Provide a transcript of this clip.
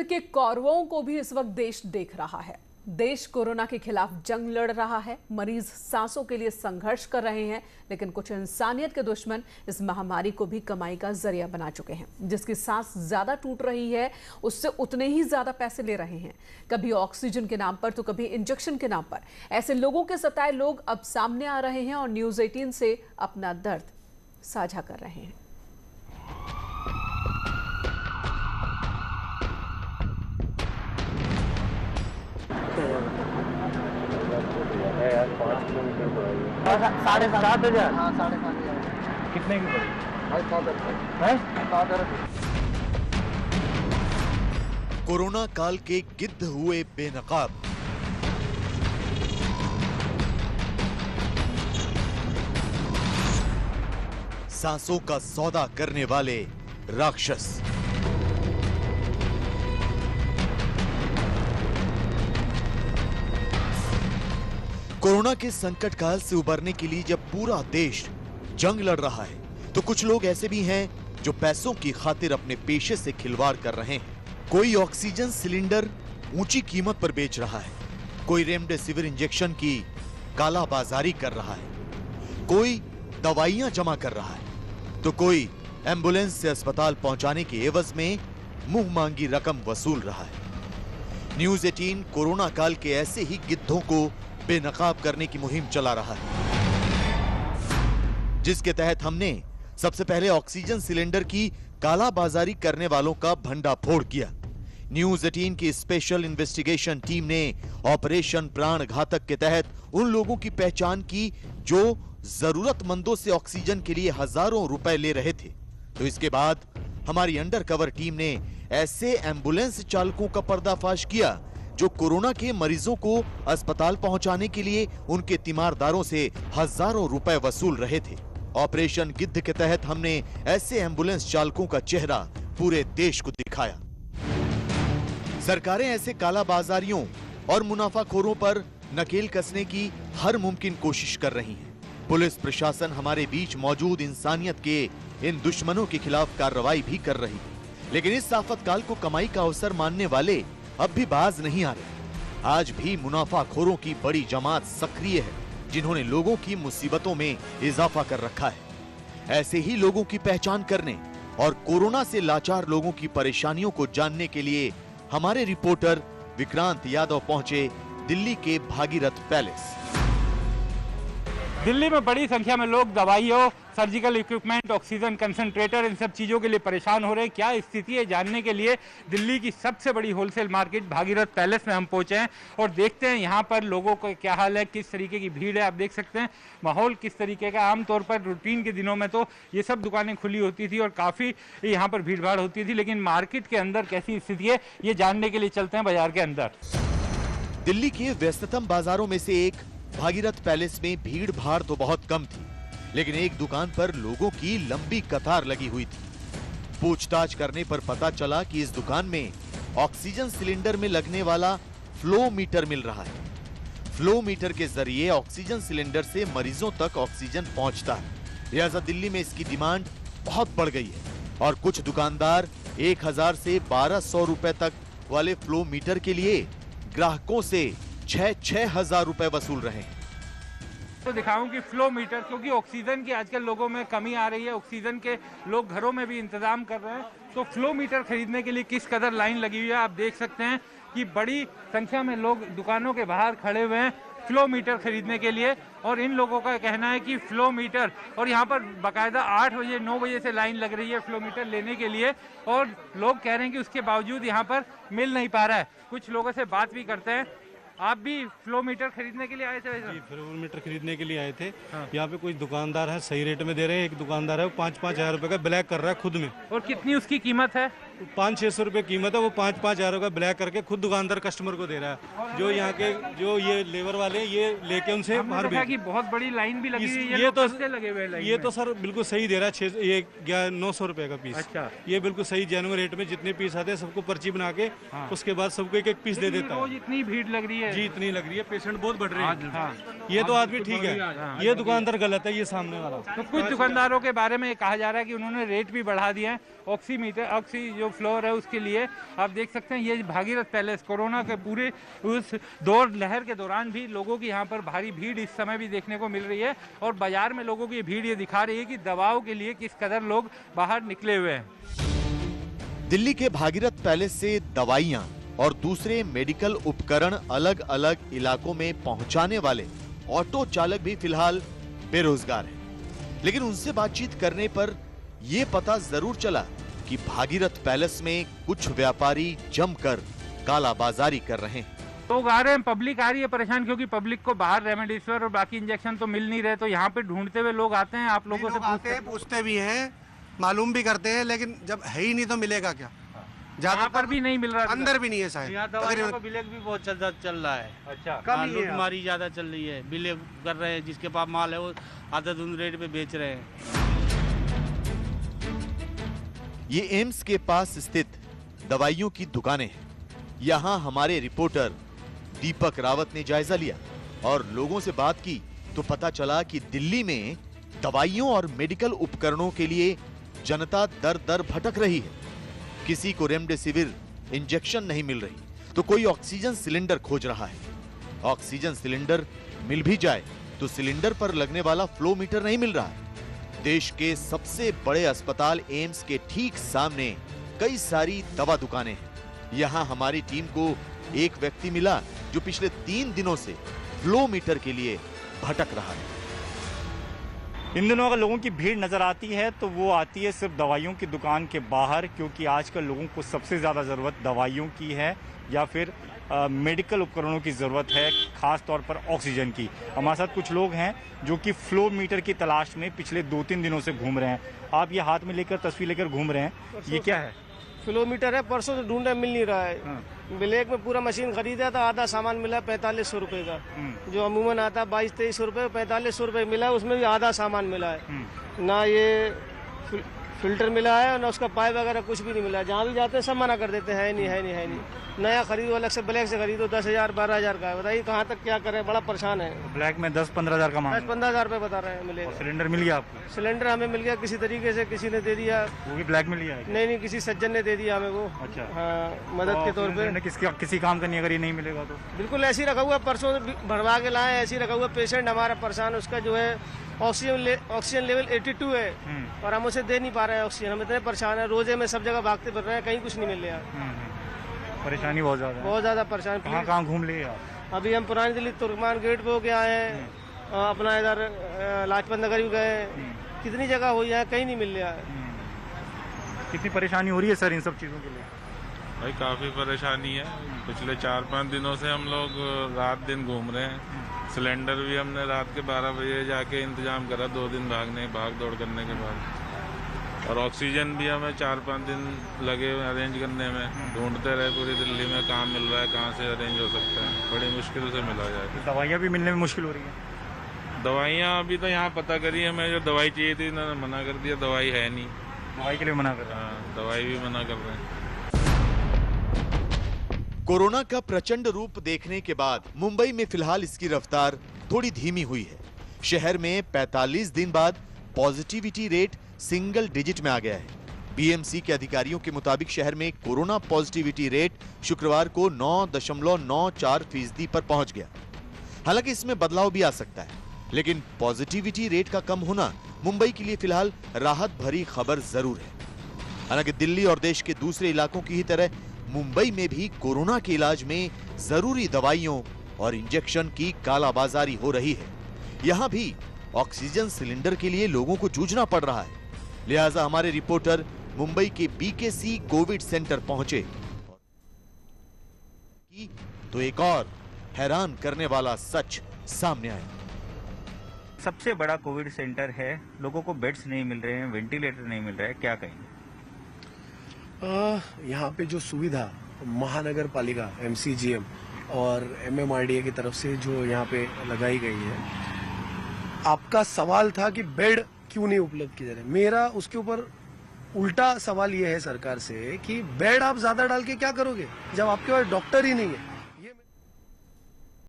के कौरवों को भी इस वक्त देश देख रहा है। देश कोरोना के खिलाफ जंग लड़ रहा है। मरीज सांसों के लिए संघर्ष कर रहे हैं, लेकिन कुछ इंसानियत के दुश्मन इस महामारी को भी कमाई का जरिया बना चुके हैं। जिसकी सांस ज्यादा टूट रही है, उससे उतने ही ज्यादा पैसे ले रहे हैं। कभी ऑक्सीजन के नाम पर तो कभी इंजेक्शन के नाम पर। ऐसे लोगों के सताए लोग अब सामने आ रहे हैं और न्यूज़ 18 से अपना दर्द साझा कर रहे हैं। साढ़े 7,000। हाँ, 7,500। कितने की पड़ी? 7,000। कोरोना काल के गिद्ध हुए बेनकाब। सांसों का सौदा करने वाले राक्षस। कोरोना के संकट काल से उबरने के लिए जब पूरा देश जंग लड़ रहा है, तो कुछ लोग ऐसे भी हैं जो पैसों की खातिर अपने पेशे से खिलवाड़ कर रहे हैं। कोई ऑक्सीजन सिलेंडर ऊंची कीमत पर बेच रहा है, कोई रेमडेसिविर इंजेक्शन की कालाबाजारी कर रहा है, कोई दवाइयां जमा कर रहा है, तो कोई एम्बुलेंस से अस्पताल पहुंचाने के एवज में मुंह मांगी रकम वसूल रहा है। न्यूज़ 18 कोरोना काल के ऐसे ही गिद्धों को बेनकाब करने की मुहिम चला रहा है, जिसके तहत हमने सबसे पहले ऑक्सीजन सिलेंडर की कालाबाजारी करने वालों का भंडाफोड़ किया। न्यूज़ 18 की स्पेशल इन्वेस्टिगेशन टीम ने ऑपरेशन प्राण घातक के तहत उन लोगों की पहचान की जो जरूरतमंदों से ऑक्सीजन के लिए हजारों रुपए ले रहे थे। तो इसके बाद हमारी अंडरकवर टीम ने ऐसे एम्बुलेंस चालकों का पर्दाफाश किया जो कोरोना के मरीजों को अस्पताल पहुंचाने के लिए उनके तीमारदारों से हजारों रुपए वसूल रहे थे। ऑपरेशन गिद्ध के तहत हमने ऐसे एम्बुलेंस चालकों का चेहरा पूरे देश को दिखाया। सरकारें ऐसे कालाबाजारियों और मुनाफाखोरों पर नकेल कसने की हर मुमकिन कोशिश कर रही है। पुलिस प्रशासन हमारे बीच मौजूद इंसानियत के इन दुश्मनों के खिलाफ कार्रवाई भी कर रही है, लेकिन इस आफतकाल को कमाई का अवसर मानने वाले अब भी बाज नहीं आ रहे। आज भी मुनाफाखोरों की बड़ी जमात सक्रिय है, जिन्होंने लोगों की मुसीबतों में इजाफा कर रखा है। ऐसे ही लोगों की पहचान करने और कोरोना से लाचार लोगों की परेशानियों को जानने के लिए हमारे रिपोर्टर विक्रांत यादव पहुंचे दिल्ली के भागीरथ पैलेस। दिल्ली में बड़ी संख्या में लोग दवाइयों, सर्जिकल इक्विपमेंट, ऑक्सीजन कंसंट्रेटर, इन सब चीज़ों के लिए परेशान हो रहे हैं। क्या स्थिति है जानने के लिए दिल्ली की सबसे बड़ी होलसेल मार्केट भागीरथ पैलेस में हम पहुंचे हैं और देखते हैं यहाँ पर लोगों का क्या हाल है, किस तरीके की भीड़ है। आप देख सकते हैं माहौल किस तरीके का। आमतौर पर रूटीन के दिनों में तो ये सब दुकानें खुली होती थी और काफ़ी यहाँ पर भीड़ भाड़ होती थी, लेकिन मार्केट के अंदर कैसी स्थिति है ये जानने के लिए चलते हैं बाजार के अंदर। दिल्ली के व्यस्ततम बाजारों में से एक भागीरथ पैलेस में भीड़ भाड़ तो बहुत कम थी, लेकिन एक दुकान पर लोगों की लंबी कतार लगी हुई थी। पूछताछ करने पर पता चला कि इस दुकान में ऑक्सीजन सिलेंडर में लगने वाला फ्लो मीटर मिल रहा है। फ्लो मीटर के जरिए ऑक्सीजन सिलेंडर से मरीजों तक ऑक्सीजन पहुंचता है। लिहाजा दिल्ली में इसकी डिमांड बहुत बढ़ गई है और कुछ दुकानदार 1000 से 1200 रुपए तक वाले फ्लो मीटर के लिए ग्राहकों से 6,000 रुपए वसूल रहे हैं। तो दिखाऊं कि फ्लो मीटर, क्योंकि ऑक्सीजन की आजकल लोगों में कमी आ रही है, ऑक्सीजन के लोग घरों में भी इंतजाम कर रहे हैं, तो फ्लो मीटर खरीदने के लिए किस कदर लाइन लगी हुई है आप देख सकते हैं कि बड़ी संख्या में लोग दुकानों के बाहर खड़े हुए हैं फ्लो मीटर खरीदने के लिए। और इन लोगों का कहना है कि फ्लो मीटर, और यहाँ पर बाकायदा 8 बजे 9 बजे से लाइन लग रही है फ्लो मीटर लेने के लिए, और लोग कह रहे हैं कि उसके बावजूद यहाँ पर मिल नहीं पा रहा है। कुछ लोगों से बात भी करते हैं। आप भी फ्लो मीटर खरीदने के लिए आए थे? जी, फ्लो मीटर खरीदने के लिए आए थे। हाँ। यहाँ पे कुछ दुकानदार है सही रेट में दे रहे हैं, एक दुकानदार है वो 5-5 हज़ार रुपए का ब्लैक कर रहा है खुद में। और कितनी उसकी कीमत है? 500-600 रुपए कीमत है, वो 5-5 हज़ार का ब्लैक करके खुद दुकानदार कस्टमर को दे रहा है। जो यहाँ के जो ये लेबर वाले ये लेके उनसे बाहर की बहुत बड़ी लाइन भी लगी हुई है। ये तो लगे हुए हैं, ये तो सर बिल्कुल सही दे रहा है 900 रुपए का पीस। अच्छा, ये बिल्कुल सही जेन्युइन रेट में जितने पीस आते हैं सबको पर्ची बना के उसके बाद सबको एक पीस दे देता है। इतनी भीड़ लग रही है? जी, इतनी लग रही है, पेशेंट बहुत बढ़ रहे हैं। ये तो आदमी ठीक है, ये दुकानदार गलत है, ये सामने वाला। तो कुछ दुकानदारों के बारे में कहा जा रहा है कि उन्होंने रेट भी बढ़ा दिए हैं। ऑक्सी जो जो फ्लोर है उसके लिए आप देख सकते हैं ये भागीरथ पैलेस, कोरोना के पूरे उस दौर लहर के दौरान भी लोगों की यहाँ पर भारी भीड़ इस समय भी देखने को मिल रही है और बाजार में लोगों की भीड़ ये दिखा रही है कि दवाओं के लिए किस कदर लोग बाहर निकले हुए हैं। दिल्ली के भागीरथ पैलेस से दवाइयां और दूसरे मेडिकल उपकरण अलग अलग इलाकों में पहुंचाने वाले ऑटो चालक भी फिलहाल बेरोजगार हैं। लेकिन उनसे बातचीत करने पर यह पता जरूर चला कि भागीरथ पैलेस में कुछ व्यापारी जमकर कालाबाजारी कर रहे हैं। लोग आ रहे हैं, पब्लिक आ रही है परेशान, क्योंकि पब्लिक को बाहर रेमडेसिविर और बाकी इंजेक्शन तो मिल नहीं रहे, तो यहाँ पे ढूंढते हुए लोग आते हैं। आप लोगों से पूछते भी हैं, मालूम भी करते हैं, लेकिन जब है ही नहीं तो मिलेगा क्या? यहाँ पर भी नहीं मिल रहा, अंदर भी नहीं है शायद। यहाँ दवाइयों का बिलेक भी बहुत चल रहा है। अच्छा, कम लूटमारी ज्यादा चल रही है, बिलेक कर रहे हैं, जिसके पास माल है वो आधा धुंध रेट पे बेच रहे हैं। ये एम्स के पास स्थित दवाइयों की दुकानें हैं। यहाँ हमारे रिपोर्टर दीपक रावत ने जायजा लिया और लोगों से बात की तो पता चला कि दिल्ली में दवाइयों और मेडिकल उपकरणों के लिए जनता दर दर भटक रही है। किसी को रेमडेसिविर इंजेक्शन नहीं मिल रही तो कोई ऑक्सीजन सिलेंडर खोज रहा है। ऑक्सीजन सिलेंडर मिल भी जाए तो सिलेंडर पर लगने वाला फ्लो मीटर नहीं मिल रहा है। देश के सबसे बड़े अस्पताल एम्स के ठीक सामने कई सारी दवा दुकानें हैं। यहाँ हमारी टीम को एक व्यक्ति मिला जो पिछले 3 दिनों से फ्लो मीटर के लिए भटक रहा है। इन दिनों अगर लोगों की भीड़ नज़र आती है तो वो आती है सिर्फ दवाइयों की दुकान के बाहर, क्योंकि आजकल लोगों को सबसे ज़्यादा ज़रूरत दवाइयों की है या फिर मेडिकल उपकरणों की ज़रूरत है, ख़ास तौर पर ऑक्सीजन की। हमारे साथ कुछ लोग हैं जो कि फ्लो मीटर की तलाश में पिछले 2-3 दिनों से घूम रहे हैं। आप ये हाथ में लेकर तस्वीर लेकर घूम रहे हैं, ये क्या है? फ्लो मीटर है, परसों से ढूंढे मिल नहीं रहा है। ब्लैक में पूरा मशीन खरीदा था, आधा सामान मिला 4500 रुपए का, जो अमूमन आता है 22-23 रुपए, 4500 रुपए मिला, उसमें भी आधा सामान मिला है। ना ये फिल्टर मिला है ना उसका पाइप वगैरह कुछ भी नहीं मिला। जहाँ भी जाते हैं सब मना कर देते हैं, है नहीं है नहीं है नहीं, नया खरीदो, अलग से ब्लैक से खरीदो, 10,000 12,000 का है। बताइए कहाँ तक क्या करें, बड़ा परेशान है। ब्लैक में 10-15 हज़ार का मांग, 10-15 हज़ार रुपए बता रहे हैं मिलेगा। सिलेंडर मिल गया आपको? सिलेंडर हमें मिल गया किसी तरीके से, किसी ने दे दिया। वो भी ब्लैक में लिया है? नहीं, किसी सज्जन ने दे दिया हमें वो। अच्छा, हाँ, मदद के तौर पे। किसी काम का नहीं, अगर ये नहीं मिलेगा तो बिल्कुल ऐसे ही रखा हुआ, परसों भरवा के लाए, ऐसे ही रखा हुआ। पेशेंट हमारा परेशान, उसका जो है ऑक्सीजन लेवल 82 है और हम उसे दे नहीं पा रहे हैं ऑक्सीजन। हम इतने परेशान है, रोजे में सब जगह भागते फिर रहे हैं, कहीं कुछ नहीं मिल रहा। परेशानी बहुत ज़्यादा परेशान। कहाँ घूम लिए आप? अभी हम पुरानी दिल्ली तुर्कमान गेट पे होके आए हैं, अपना इधर लाजपत नगर भी गए, कितनी जगह हुई है, कहीं नहीं मिल रहा है। कितनी परेशानी हो रही है सर इन सब चीज़ों के लिए? भाई काफ़ी परेशानी है। पिछले 4-5 दिनों से हम लोग रात दिन घूम रहे हैं। सिलेंडर भी हमने रात के 12 बजे जाके इंतजाम करा, 2 दिन भाग दौड़ करने के बाद। और ऑक्सीजन भी हमें 4-5 दिन लगे अरेंज करने में, ढूंढते रहे पूरी दिल्ली में कहाँ मिल रहा है, कहाँ से अरेंज हो सकता है। बड़ी मुश्किल से मिला जाए। तो दवाइयाँ भी मिलने में मुश्किल हो रही है? दवाइयाँ अभी तो यहाँ पता करी, हमें जो दवाई चाहिए थी ना मना कर दिया, दवाई है नहीं। दवाई के लिए मना कर रहे हैं? हाँ, दवाई भी मना कर रहे हैं। कोरोना का प्रचंड रूप देखने के बाद मुंबई में फिलहाल इसकी रफ्तार थोड़ी धीमी हुई है। शहर में 45 दिन बाद पॉजिटिविटी रेट सिंगल डिजिट में आ गया है। बीएमसी के अधिकारियों के मुताबिक शहर में कोरोना पॉजिटिविटी रेट शुक्रवार को 9.94% पर पहुंच गया। हालांकि इसमें बदलाव भी आ सकता है, लेकिन पॉजिटिविटी रेट का कम होना मुंबई के लिए फिलहाल राहत भरी खबर जरूर है। हालांकि दिल्ली और देश के दूसरे इलाकों की ही तरह मुंबई में भी कोरोना के इलाज में जरूरी दवाइयों और इंजेक्शन की कालाबाजारी हो रही है। यहां भी ऑक्सीजन सिलेंडर के लिए लोगों को जूझना पड़ रहा है। लिहाजा हमारे रिपोर्टर मुंबई के बीकेसी कोविड सेंटर पहुंचे तो एक और हैरान करने वाला सच सामने आया। सबसे बड़ा कोविड सेंटर है, लोगों को बेड्स नहीं मिल रहे हैं, वेंटिलेटर नहीं मिल रहा है, क्या कहेंगे? यहाँ पे जो सुविधा महानगर पालिका MCGM और MMRDA की तरफ से जो यहाँ पे लगाई गई है, आपका सवाल था कि बेड क्यों नहीं उपलब्ध किया जा रहा है। मेरा उसके ऊपर उल्टा सवाल ये है सरकार से कि बेड आप ज्यादा डाल के क्या करोगे जब आपके पास डॉक्टर ही नहीं है।